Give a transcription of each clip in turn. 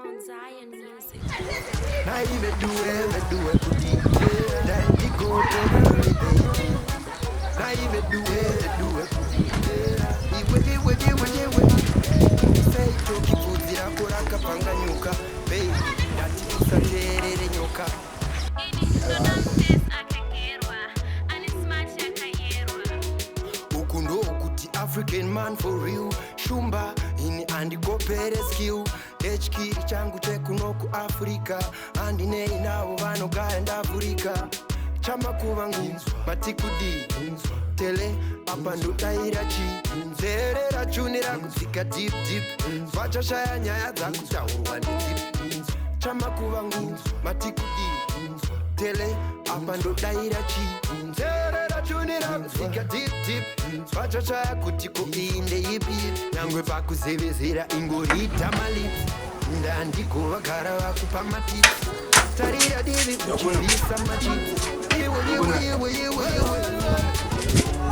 on Zion Music. I even do it to the then we go to the I even do it to the say Tocky kuzira kuraka panganyuka baby dati usaterere nyoka ukundo ukuti African man for real shumba ini andikopere skill echikiri changu chekunoku Afrika andine inavo vanogaya ndavhurika Chamakuvangu matikudi tele apa ndotaira chi nzerera chunira kudzika deep vachashaya nyaya dzakutaurwa ndedzip Chamakuvangu matikudi tele apa ndotaira chi nzerera chunira kudzika deep vachashaya kuti kuinde ipi nyangwe pakuzevezera ingorita malips ndandikova gara vakupa matips tarira divi kuchirisa machips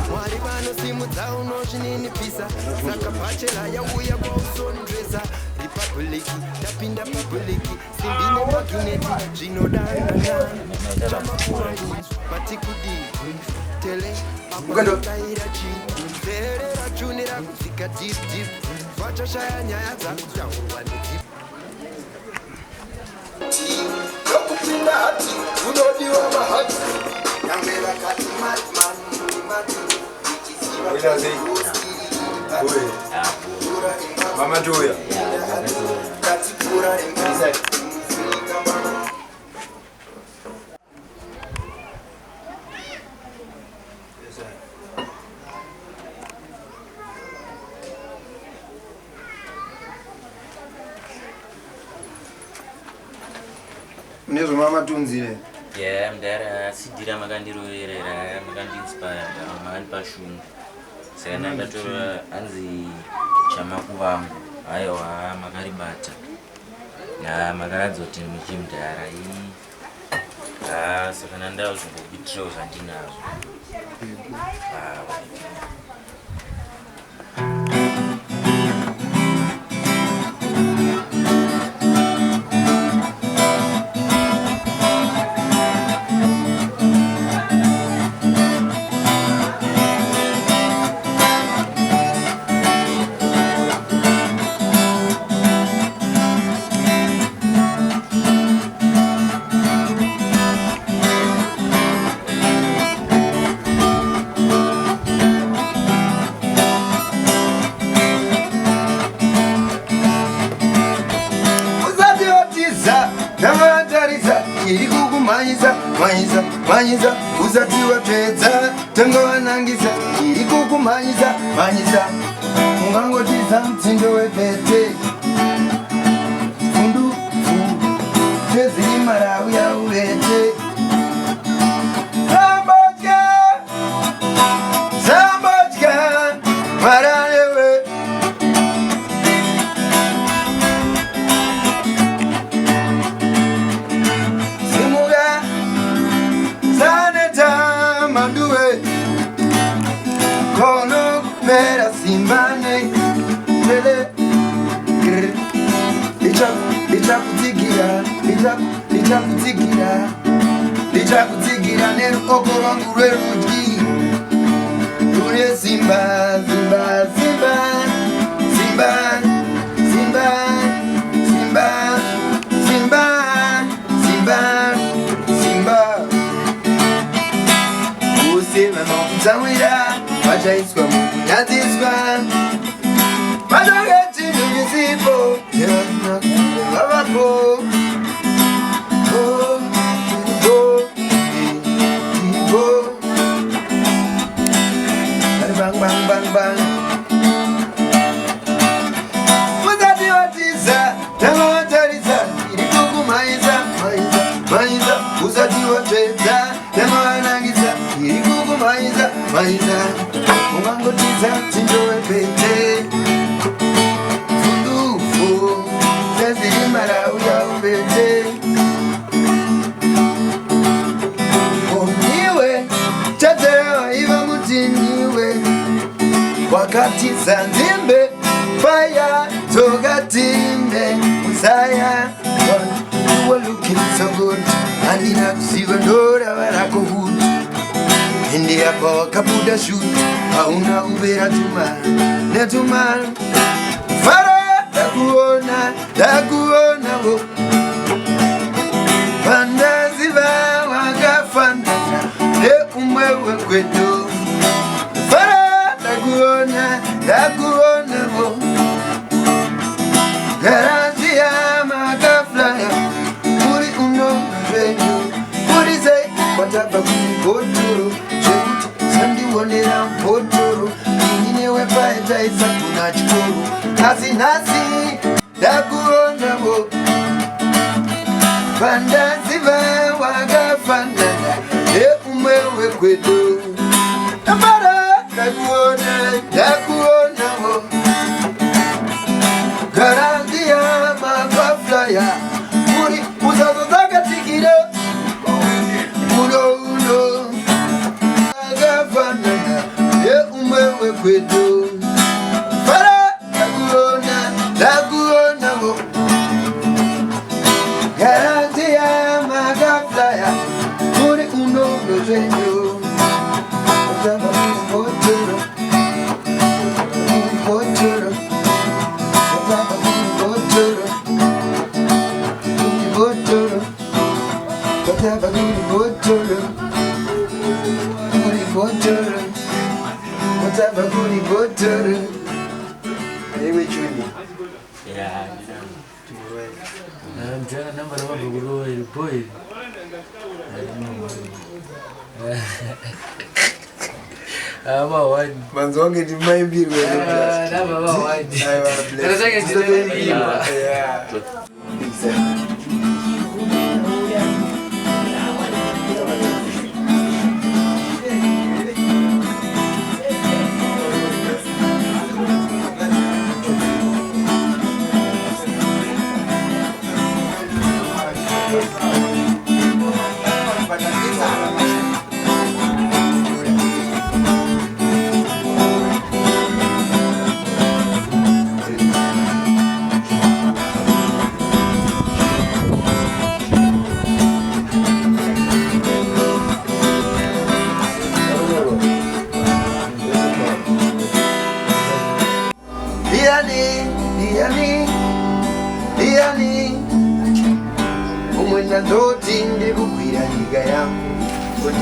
mwari vanosimudza unozvininipisa saka bachela yauya kwausondresa ripabhuliki tapinda pabhuliki simbi nemagineti zvinodanana Chamakuvangu matikudi tele apaotaira chi nzerera chunira kudzika deep vachashaya nyaya dzakutaurwa nedzip yokupinda hati unodiwa mahati nyambera kati matman Mama Joya. Nezo mama tunzile. Yeah, mdara sidira makandirorera makandiinspire makandipashungu saka ndandatora anzi Chamakuvangu aiwa makaribata makaradza kuti muchimdara saka nandawo zvimbobitirawo zvandinazvo Manyiza uzatiwa tedza tengowanangisa iri kukumanyisa manyisa ungangotiza mtsindo wepete fundu teziri marawu yauvete zambotya marayewe Mera simbane lele lichakutigira nerukoko rwangu rwerudyi rune simba simba simba simba simba simba simba simba simba usema mokutsamwira vachaiswa mukunyadziswa vachangeti nuvisipo vavapo uzatiwatiza tamawatarisa iri kukumaiza maiza uzatiwatedza tamawanangisa iri kukumaiza maiza ungangotiza tindowepete fundufu zeziri marawu yauvete niwe chatewa iva mutiniwe wakatiza nzimbe faya tokatimbe Messiah. You were looking so good, and in a silver door, I go hood. In the upper Kapuda shoot, Auna Ubera Netuma. Fara, Daguona, Fanda Ziva, Waga Fanda, De Umewe Quedo. Fara, Daguona, Garantia, Maga Flyer, Puri Uno, Venue, Puri say, whatever we go to. Sandi wonera potoro Ninewe paeta isa kunachikoro Nasi Daguona mo Fanda ziva waga fandana Umewe kwedo Tambara Daguona mo Garantia magaflaya Muri uzazo zaka tikiro Uno Umewe kwedo Fara Daguona mo Garantia magaflaya Muri uno nozenyo Otaba potoro Potoro Otaba potoro Potoro Otaba potoro Potoro Whatever goody butter. Hey, we truly. Yeah, I'm trying to number one boy. I'm a one. Manzonge to my beer. I'm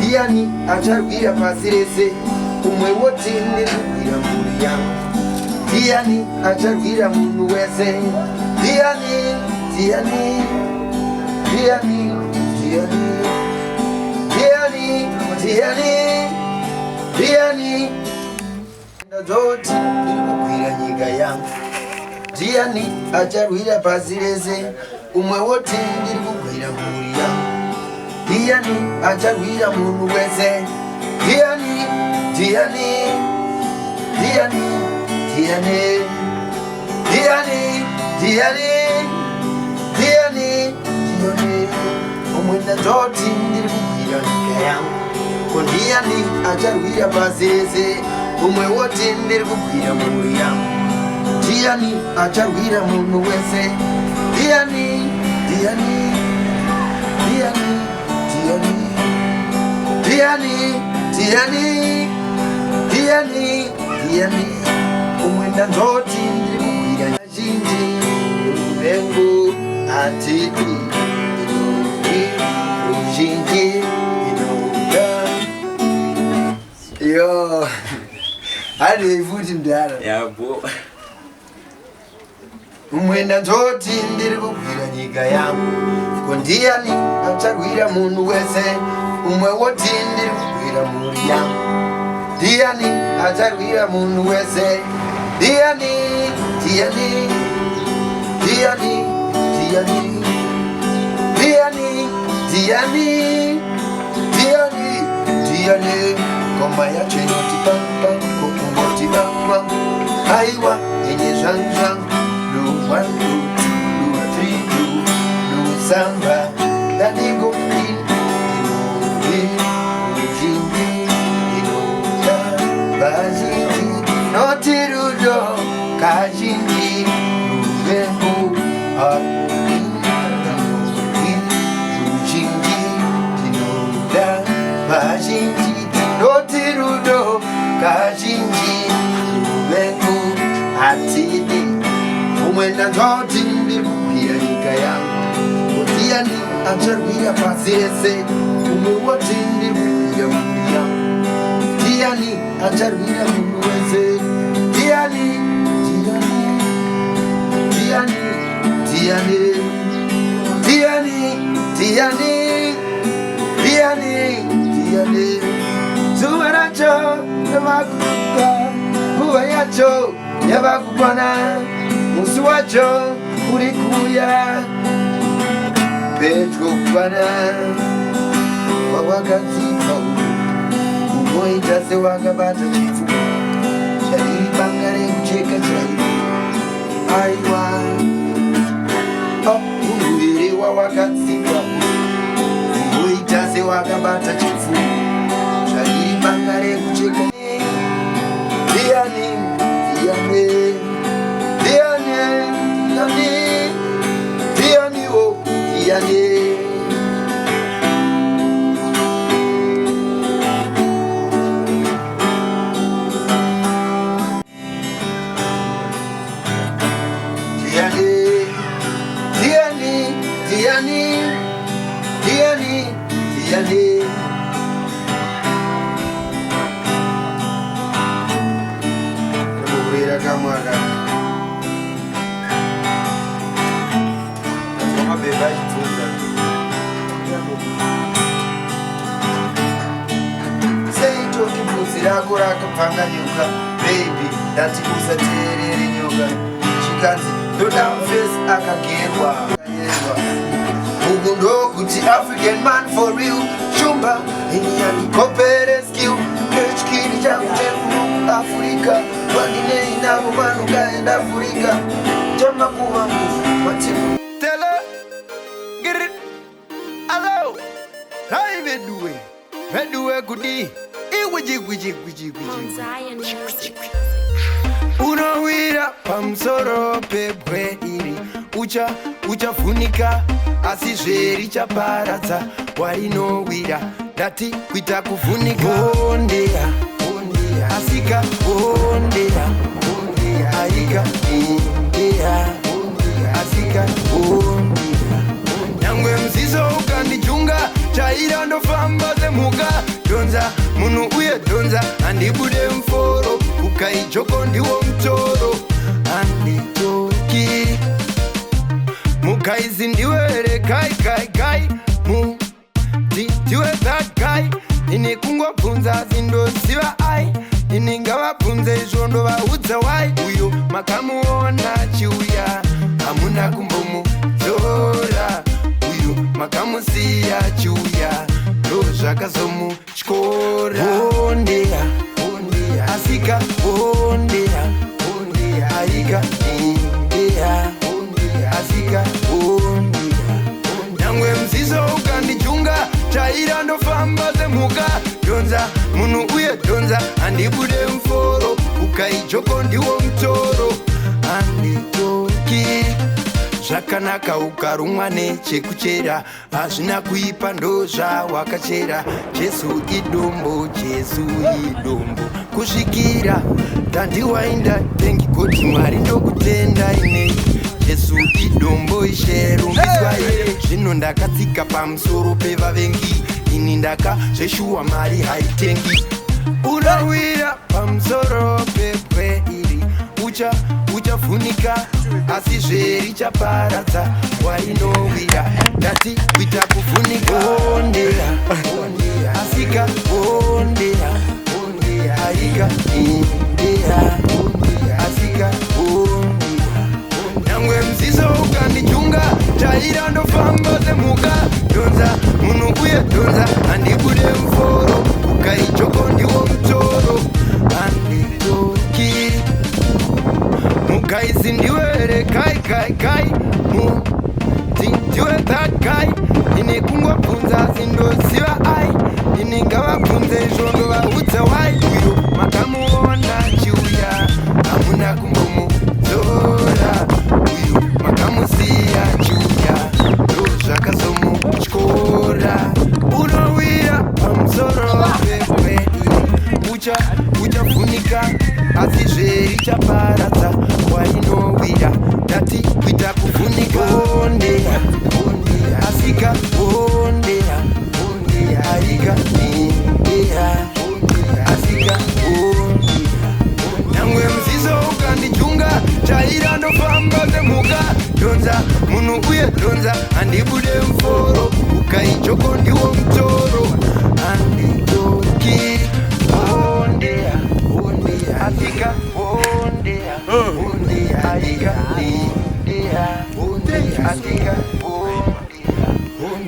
Diani acharugira pasirese umwe wote ndikugira muri yangu Diani acharugira munhu wese Diani ndazoti ndikugira nyika yangu Diani acharugira pasirese umwe wote ndikugira muri yangu Diani acharugira munhu wese Diani umwenda zoti ndikugira nyika yangu Diani acharugira pasirese umwe wote ndikugira muri yangu Diani acharugira munhu wese Diani umwenda zoti ndikugira jinji uvengu atiti rujinji inoga yo hadi ifuti mdara yeah, boy. umwenda zoti ndikugira nyika yangu Diani acharugira munhu wese umwe wote ndikugira muri yangu Diani acharugira munhu wese Diani Koma ya chenoti pampa Kokungoti bamba Aiwa yenye zhanzhan No 1, 2, 3, 2 No samba Dadigo in Ujingi Inoja Bajingi Notirudo Kajingi Rubengu wati ndikukwira nyika yangu ndiani acharwira pasi rese umwe wati ndikukwira mhuri yangu ndiani acharwira munhu wese ndiani zuva racho yavakuka nguva yacho yavakupona musi wacho uri kuuya pedyo kupana wawakadzipa unoita sewakabata chipfuva chariri banga rekucheka chairi aiwa urwere wawakadzipa unoita sewakabata chipfuva chariri banga rekucheka rako rakapfanganyuka baby ndati usateerere nyoka chikanzi ndoda mufesi akagerwa uku ndokuti African man for real shumba inyandikopere skill kechikiri changu cheku Afrika vandinei navo vanhu kaenda Afrika Chamakuvangu matimu tele girit alo raiveduwe kudi unowira pamusoro pebwe iri uchafunika asi zveri chaparadza warinowira ndati kuita kufunika ondera asika ondera aika ondera asika ondera nyangwe mziso ukandijunga chaira ndofamba semhuka donza munhu uye donza handibude mforo ukaijoko ndiwo mutoro handitoki mukaizi ndiwere kai ndiwe that guy ini kungobvunza sindoziva ai ini ngavabvunze izvo ndovaudza wai uyo makamuona chiuya hamuna kumbomudzora uyo makamusiya chiuya ndozvakazomutyora ondera asika ondera aika ondera asika ondera nyangwe mziso ukandijunga chaira ndofamba semhuka donza munhu uye donza handibude mforo ukaijoko ndiwo mutoro handitoki zvakanaka ukarumwa nechekuchera hazvina kuipa ndozvawakachera jesu idombo kusvikira tandiwainda tengikoti mwari ndokutenda ine jesu idombo isherumbiswaye zvino ndakatsika pamusoro pevavengi ini ndakazveshuwa mari haitengi unowira pamusoro pebwe iri uchafunika asi zveri chaparadza wainowira ndati kuita kufunika ondera asika ondera aika ondera asika ondera nyangwe mziso ukandijunga chaira ndofamba semhuka donza munhu uye donza handibude mforo ukaijoko ndiwo mutoro handitoki mukaizi ndiwere kai ndiwe that guy ini kungobvunza sindoziva ai ini ngavabvunze izvo ndovaudza wai uyo makamuona chiuya hamuna kumbomudzora uyo makamusiya chiuya ndozvakazomutyora unowira pamusoro pebwe uchafunika asi zveri chaparadza wainowira ndati kuita chaira ndofamba semuka donza munhu uye donza handibude mforo ukaichoko ndiwo mutoro handitoki ondea ondea atika ondea ondea atika ondea atika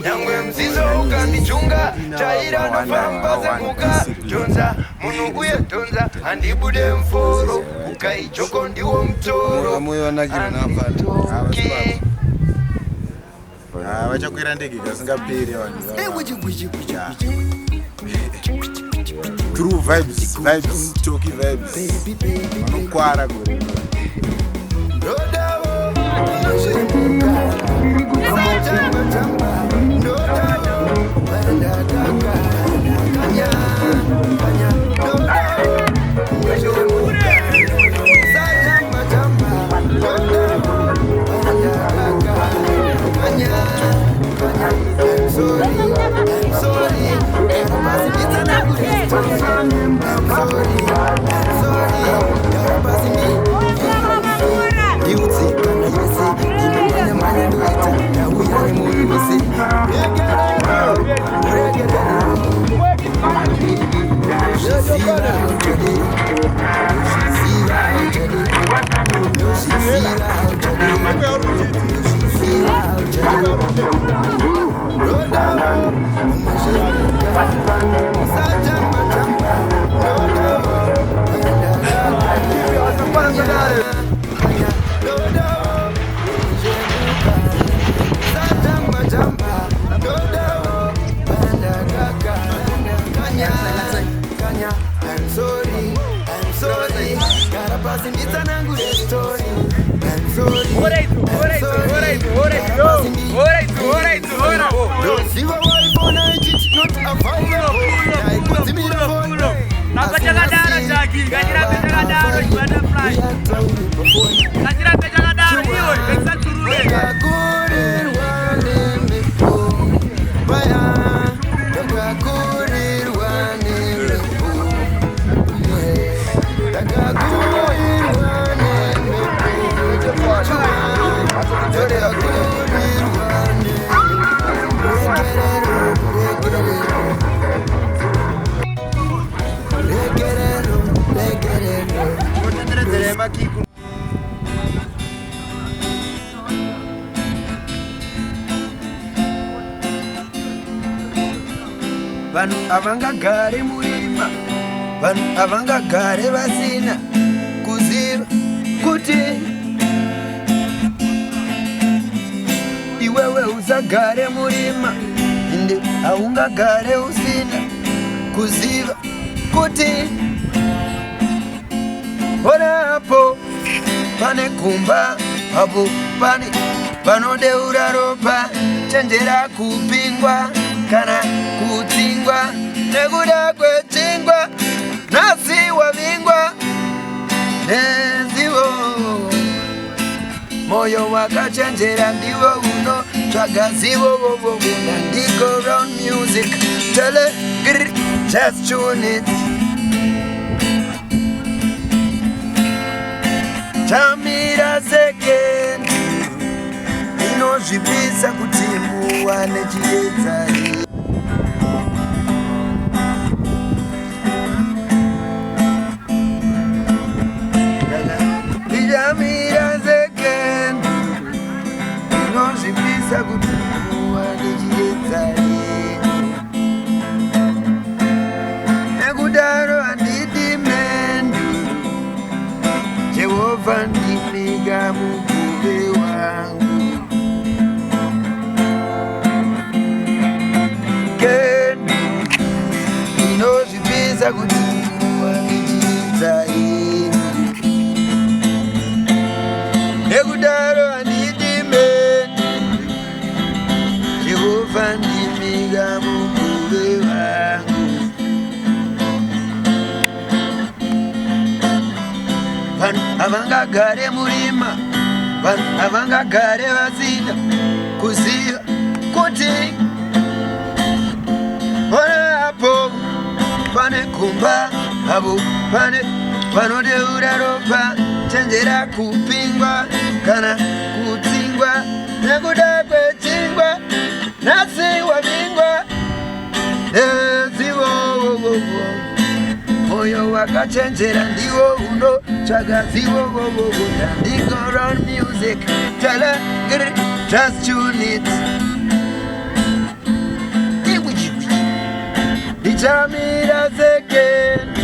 nyangwe mzizo ukandichunga chaira ndofamba semuka donza munhu uye donza handibude mforo ukaichoko ndiwo mutoro handitoki vachakwira ndege kasingaperi true vibes Tocky vibes vanokwara kure vanhu avangagare murima vanhu avangagare vasina kuziva kuti iwewe usagare murima ende haungagare usina kuziva kuti orapo pane kumba apo pane vanodeura ropa chenjera kupingwa kana kutsingwa nekuda kwechingwa nasi wavingwa nezivo moyo wakachenjera ndivo uno tsvagazivo vovovuna ndiko round music tele grr just tune it chamira second inozvipisa kuti muwane chiedzai chamira second inozvipisa kuti muwane chiedzai nekudaro handidi mendu Jehovah ndimiga mugove wangu kendi inozvipisa kuti muwanichidzai nekudaro handidi mendu Jehovah ndimiga mugove wangu vanhu havangagare murima vanhu havangagare vasina kuziva kuti apo pane kumba apo pane vanodeura ropa wakachenjera kupingwa kana kutsingwa nekuda kwechingwa nasi wavingwa nezivo moyo wakachenjera ndiwo unotsvaga zivo Underground music tell her just tune it Ichamira second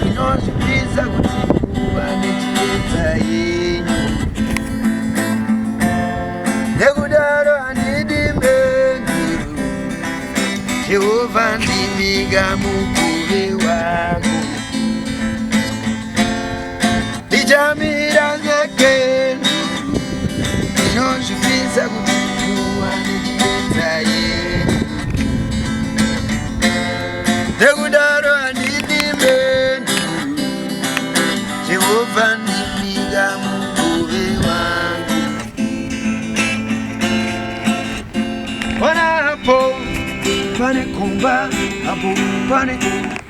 inozvipisa kuti kuva nechiyedza yenyu nekudaro handidi mbenguru Jehovha ndimiga mukove wangu Ichamira second inozvipisa kuti kuva nechiyedza yenyu nekudaro handidi mbenguru Jehovha ndimiga mukove wangu Panapo pane kumba apo pane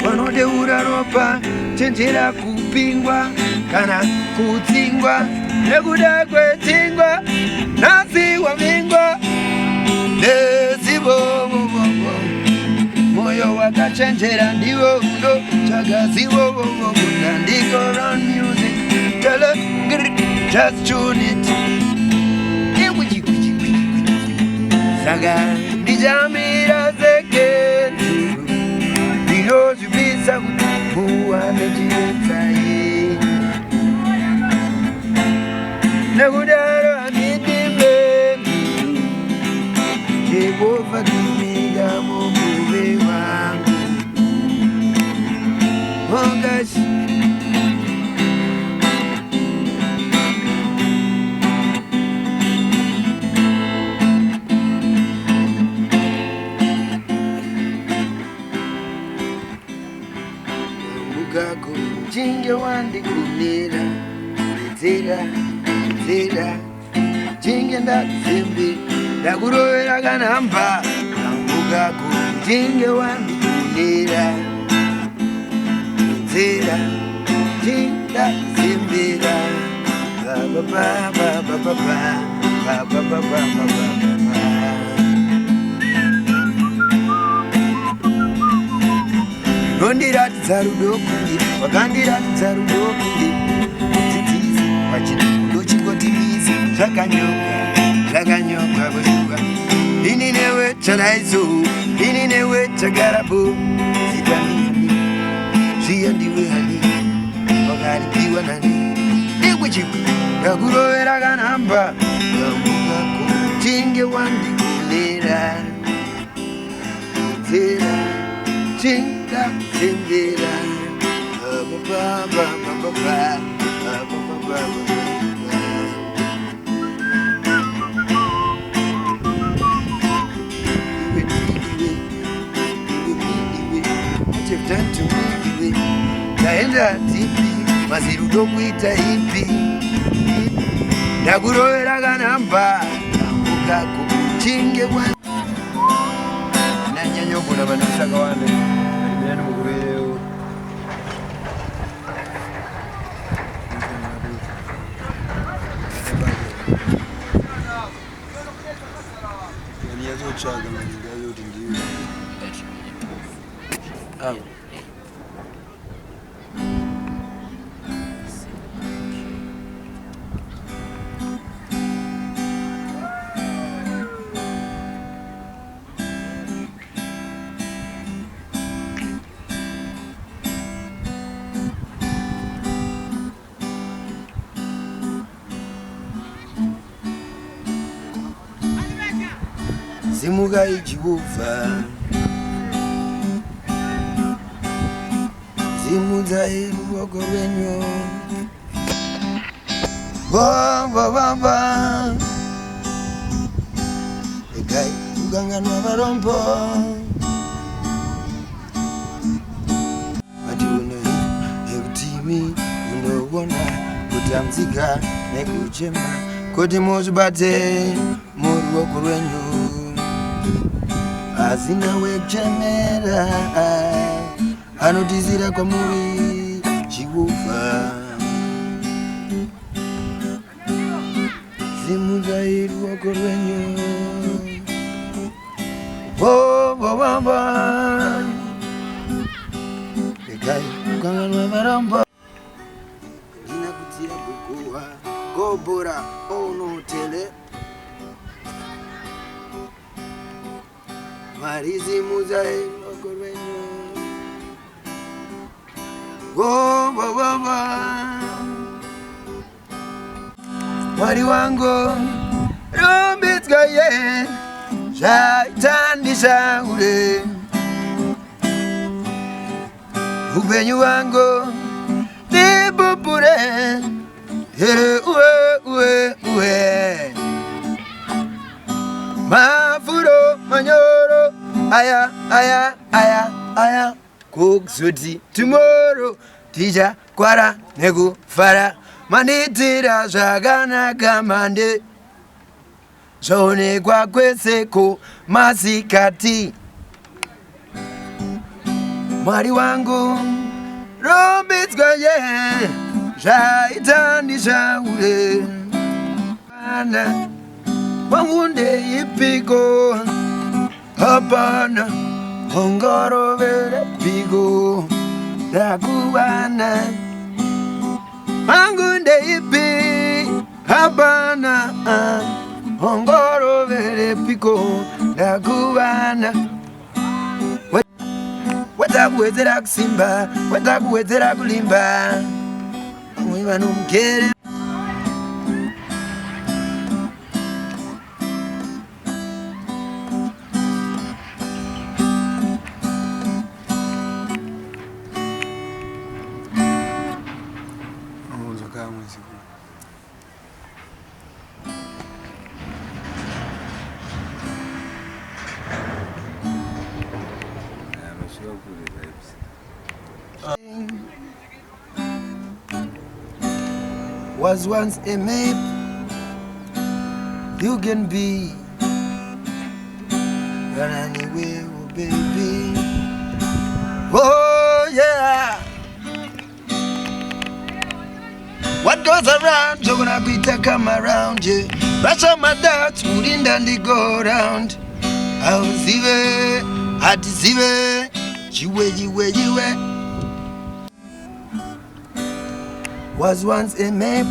vanodeura ropa chenjera kupingwa kana kutsingwa nekuda kwetsingwa nasi wavingwa nezivo moyo wakachenjera ndiwo unotsvaga zivo Underground music tell her just tune it Saka ndichamira sekendu ndinozvipisa kuti kuva nechiyedza yenyu nekudaro handidi mbenguru Jehovha ndimiga mukove wangu Ongashi Mugako jinge wandikunira Zera jinge ndazembe ndakurovera kanhamba Mugako jinge wandikunira Zera jinge ndazembera Nondiratidza rudo kunge wakandiratidza rudo kunge mudzidzisi pachikundo chingotimizi zvakanyoka kushuka ini newe chanaiso ini newe chagarapo zitanini zviya ndiwe hani wakaripiwa nani ikwichikwi ndakurovera kanhamba kamukako chinge wandikunera Zera Chinga Zimbira What you've done to me Taenda tipi Mazirudo kuita hipi Nakurovera kanhamba Kamukako Chinge wani Nanyanyoko na vanusaka wande Alimena mukuvereo Yazochaga maninga yoti ndiyo Zimuga Jehovha Zimuza iruoko wenyo Ba Ekai uganganwa varombo Ati ekutimi unowona kutamzika nekuchema kuti muzvibate muruoko rwenyu Azina wekuchemera anotizira kwamuri Jehovha Marizimuza ruoko rwenyu. Oh, oh, oh, oh. Begai kanganwa maramba. Nina kutira bukuwa gobora ono tele. Marizimuza ruoko rwenyu. Oh, oh, oh, oh. Mwari wangu rumbitswa ye zvaitandisa ure upenyu wangu ndipupure here uwe mafuro manyoro aya kukuzoti tomorrow ticha kwara nekufara manitira zvakanaka mande zvaonekwa kweseko masikati Mwari wangu rumbidzwa ye zvaitandisa ure ana wangu ndeipiko hapana ongorovere piko ndakuwana wangu ndeipi hapana ongorovere piko ndakuwana watakuwedzera kusimba watakuwedzera kulimba mwiva nomugere was once a map you can be run anywhere, oh baby. Oh yeah, what goes around you're gonna be to come around you. Rush on my doubts wouldn't and go around. I was even had to see you was once a map,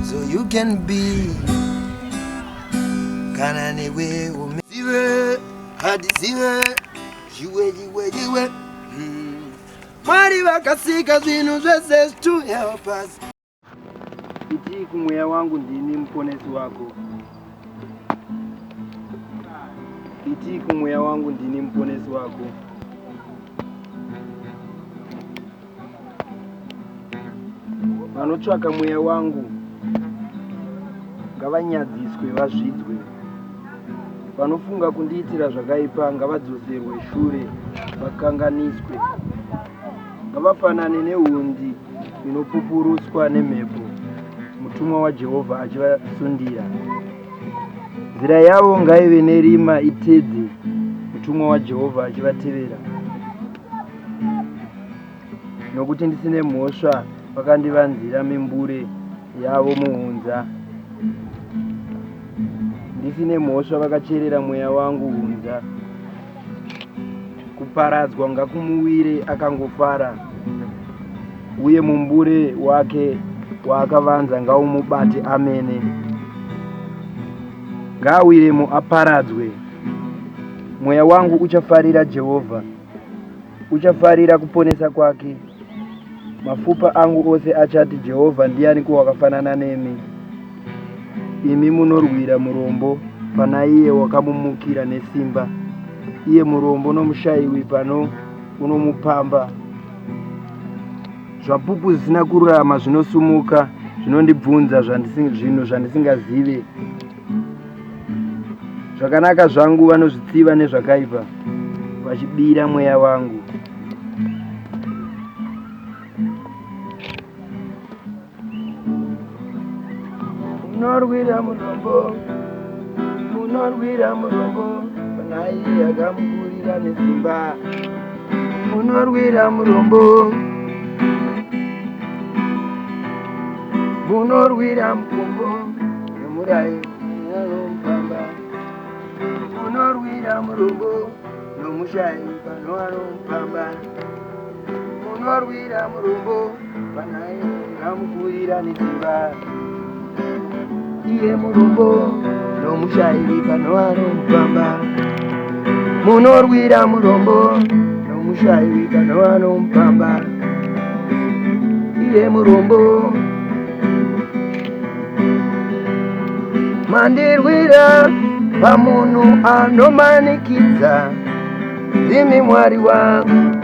so you can be can anyway hadisiwe Mwari vakasika zvinhu zvese to help us. Itiku mweya wangu ndini mponesi wako. Itiku mweya wangu ndini mponesi wako. Vanotsvaka mweya wangu ngavanyadziswe vazvidzwe. Vanofunga kundiitira zvakaipa ngavadzoserwe shure vakanganiswe. Ngavafanane nehundi inopupuruswa nemhepo, mutumwa waJehovha achivasundira. Nzira yavo ngaive nerima itedze, mutumwa waJehovha achivatevera. Nokuti ndisine mhosva vakandivanzira mimbure yavo muhunza. Ndisine mhosva vakacherera mweya wangu hunza. Kuparadzwa ngakumuwire akangofara, uye mumbure wake waakavanza ngaumubate amene. Ngaawiremo aparadzwe. Mweya wangu uchafarira Jehovha, uchafarira kuponesa kwake. Mafupa angu ose achati Jehovha ndianiko wakafanana nemi. Imi munorwira murombo pana iye wakamumukira nesimba. Iye murombo nomushayiwi pano unomupamba. Zvapupu zvisina kururama zvinosumuka zvinondibvunza zvinhu zvandisingazive. Zvakanaka zvangu vanozvitsiva nezvakaipa vachibira mweya wangu. Munorwira murombo pana iye akamugurira nesimba. Munorwira murombo, munorwira murombo. Murai, Pamba, Unorwira Murumbo, no Mushai, Panoaro Pamba, Unorwira Murumbo, Panai, Ramukuira Nitimba, Ie Murumbo, no Mushai, Panoaro Pamba, Munorwira Murumbo, no Mushai, Panoaro Pamba, Ie Murumbo. Mandirwira pamunu anomanikiza Dimi mwari wangu.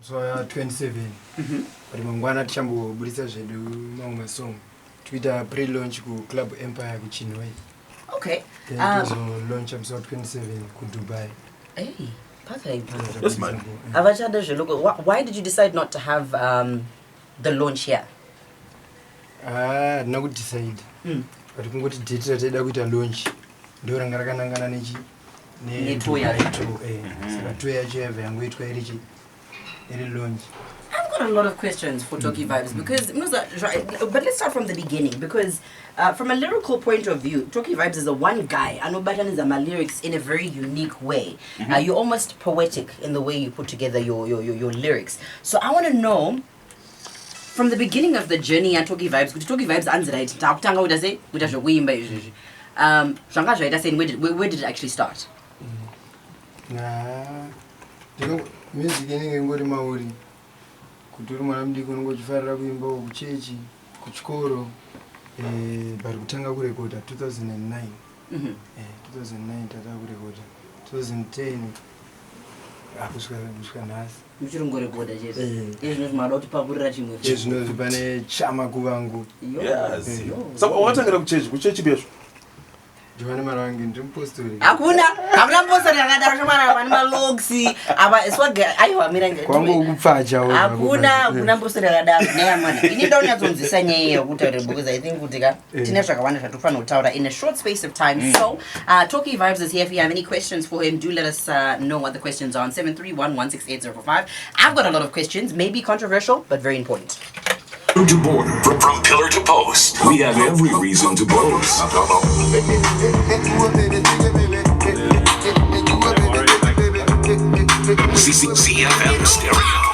So 27 But mangwana tichambo bulisa zvedu mamwe song Twitter pre-launch ku Club Empire kuchinway. Okay. Then launch episode 27 ku Dubai. Hey, perfect. Yes, man. Why did you decide not to have the launch here? Not good decide. But kungoti date taida kuita launch ndo ranga rakanangana nechi tour yacho. Saka tour yacho yabva yangoitwa iri launch. I've got a lot of questions for Tocky Vibes because, but let's start from the beginning because from a lyrical point of view, Tocky Vibes is a one guy. I know Batan my lyrics in a very unique way. You're almost poetic in the way you put together your lyrics. So I want to know, from the beginning of the journey at Tocky Vibes, Tocky Vibes answered it. Takutanga would say, with a wimba. Where did it actually start? Music ngori mauri. Kuturi mwana mdiko ngochifarira kuimba kuchechi, kuchikoro. Bari kutanga kurekoda 2009. 2009 tata kurekoda. 2010 akusvika nhasi. Muchirongorekoda chete. Izvi zvinoda kuti pakurira chimwe. Izvi pane Chamakuvangu. Yes. So watangira kuchechi bezvo. Jovana marangi ndimpostori. Hakuna postori yakadaro shomara vane malogsi. Ava swaga aiwa miranga. Kwangu ukupfacha wewe. Hakuna postori yakadaro. Neya mwana. Ini ndaunyatsonzisa nyaya yekutaura because I think kuti tine zvakawanda zvatofana kutaura in a short space of time. So, Tocky Vibes is here. If you have any questions for him, do let us know what the questions are on 731168045. I've got a lot of questions, maybe controversial, but very important. To border, from pillar to post, we have every reason to boast. CFM Stereo.